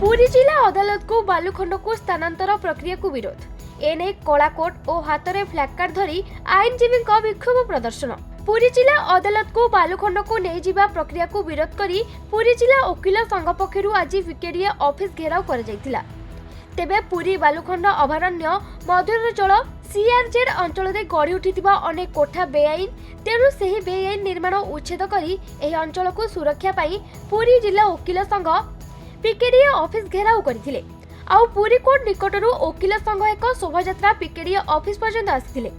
पुरी जिला अदालत को बालुखंड को स्थानांतर प्रक्रिया को विरोध एने कलाकोट और हाथ में फ्लैगकार्ड धरी आईनजीवी विक्षोभ प्रदर्शन। पुरी जिला अदालत को बालुखंड को नहीं जीवा प्रक्रिया को विरोध करी पुरी जिला वकील संघ पक्षरु आज विकेडीए ऑफिस घेराव कर जायतिला। तेबे पुरी बालुखंड अभयारण्य मधुर जल सीआरजेड अंचल में गढ़ी उठिथिबा अनेक कोठा बेआईन, तेणु सही बेआईन निर्माण उच्छेद करी एही अंचल को सुरक्षा पाई पुरी जिला वकील संघ पिकेडीए ऑफिस घेराव करथिले। आउ पुरी कोर्ट निकटरू वकील संघ एक शोभायात्रा पिकेडीए ऑफिस पर्यंत आसिथिले।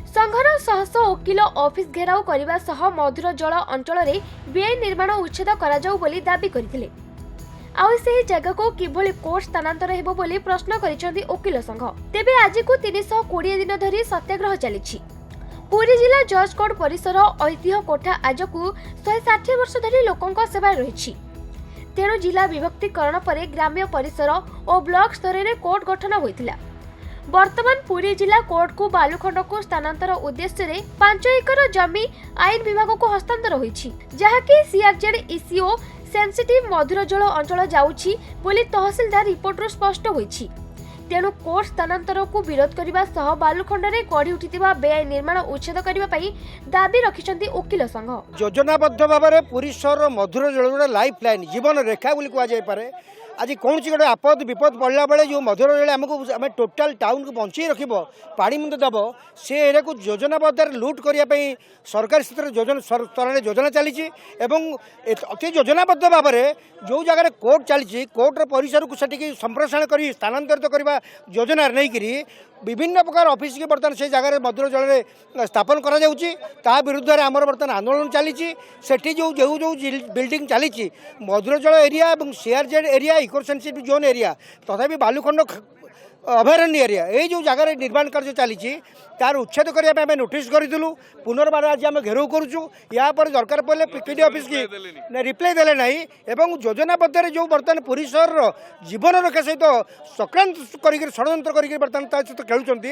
संघर सहस्र वकील ऑफिस घेराव करने सह मधुर जल अंचल में बेआईन निर्माण उच्छेद करा जाऊ बोली दाबी करथिले। आउ से जगह को किभली कोर्ट स्थानांतर हेबो बोली प्रश्न करिसेंती वकील संघ। तेबे आज को 320 दिन धरी सत्याग्रह चलिछि। पुरी जिला जज कोर्ट परिसर ऐतिह्य कोठा आज को 160 वर्ष धरी लोकंक सेवा रहिछि। तेणु जिला विभक्तिकरण पर ग्राम्य परिसर और ब्लॉक स्तर में कोर्ट गठन होइतिला। वर्तमान पुरी जिला कोर्ट को बालुखंड को स्थानांतर उद्देश्य रे 5 एकर जमी आईन विभाग को हस्तांतर होइछि, जहाकि सीआरजेड ईसीओ सेंसिटिव मधुर जल अंचल जाउछि बोली तहसीलदार रिपोर्ट रो स्पष्ट होइछि। तेणु कोर्ट स्थानांतर को विरोध करने सह बालुखंड में गढ़ी उठिथिबा बेआईन निर्माण उच्छेद करने पई दाबी रखिछंती वकील संघ। योजनाबद्ध भाव में पुरी सहर मधुर जल गोटे लाइफ लाइन जीवन रेखा बोली कह जाए। आज कौन गोटे आपद विपद पड़ला बेले जो मधुर जल आमको आम टोटाल टाउन को बंचाई रख पानी मुंद दब से एरिया को योजनाबद्ध लुट करने सरकार स्तर योजना चली अति योजनाबद्ध भाव में जो जगह कोर्ट चली कोर्टर परिसर को संप्रसारण कर स्थानांतरित करने योजना नहीं विभिन्न प्रकार ऑफिस के बर्तमान से जगह मधुर जल में स्थापन करा विरुद्ध में आमर बर्तमान आंदोलन चली जो जो जो बिल्डिंग चली मधुर जल एरिया और CRZ area eco sensitive zone area तथापि बालुखंड अभयारण्य एरिया ये जो जगह निर्माण कार्य चली तार उच्छेद करने नोटिस करूँ पुनर्बार आज आम घेराव करुचु या दरकार पड़े पिकेडी ऑफिस की रिप्लाई देले नहीं एवं योजनाबद्ध जो बर्तमान पुरी सहर जीवन रक्षा सहित संक्रांत कर षड्यंत्र कर बर्तमान सहित खेलुंट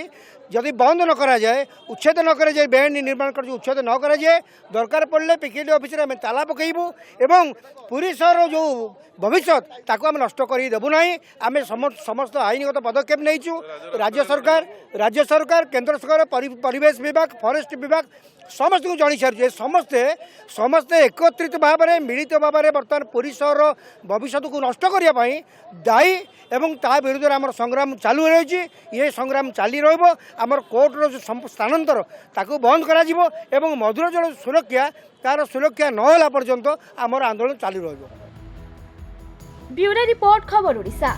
जदि बंद न करा जाए उच्छेद न करा जाए बेआईन निर्माण कार्य उच्छेद न करा जाए दरकार पड़े पिकेडी ऑफिस में ताला पकईबू एवं पुरी सहर जो भविष्य ताको आम नष्ट कर देबू ना। आम समस्त आईनगत पदक्षेप नहीं राज्य सरकार केंद्र सरकार परिवेश विभाग फॉरेस्ट विभाग समस्त को जानी सारी समस्ते समस्ते एकत्रित भाव में मिलित भाव में बर्तमान पुरी सहर भविष्य को नष्ट करने दायी एवं ता विरुद्ध आम संग्राम चालू रही ये संग्राम चली रमर कोर्टर जो स्थानांतर ताकू बंद कर मधुर जल सुरक्षा तार सुरक्षा नहला पर्यंत आमर आंदोलन चालू रही। ब्यूरो रिपोर्ट खबर ओडिशा।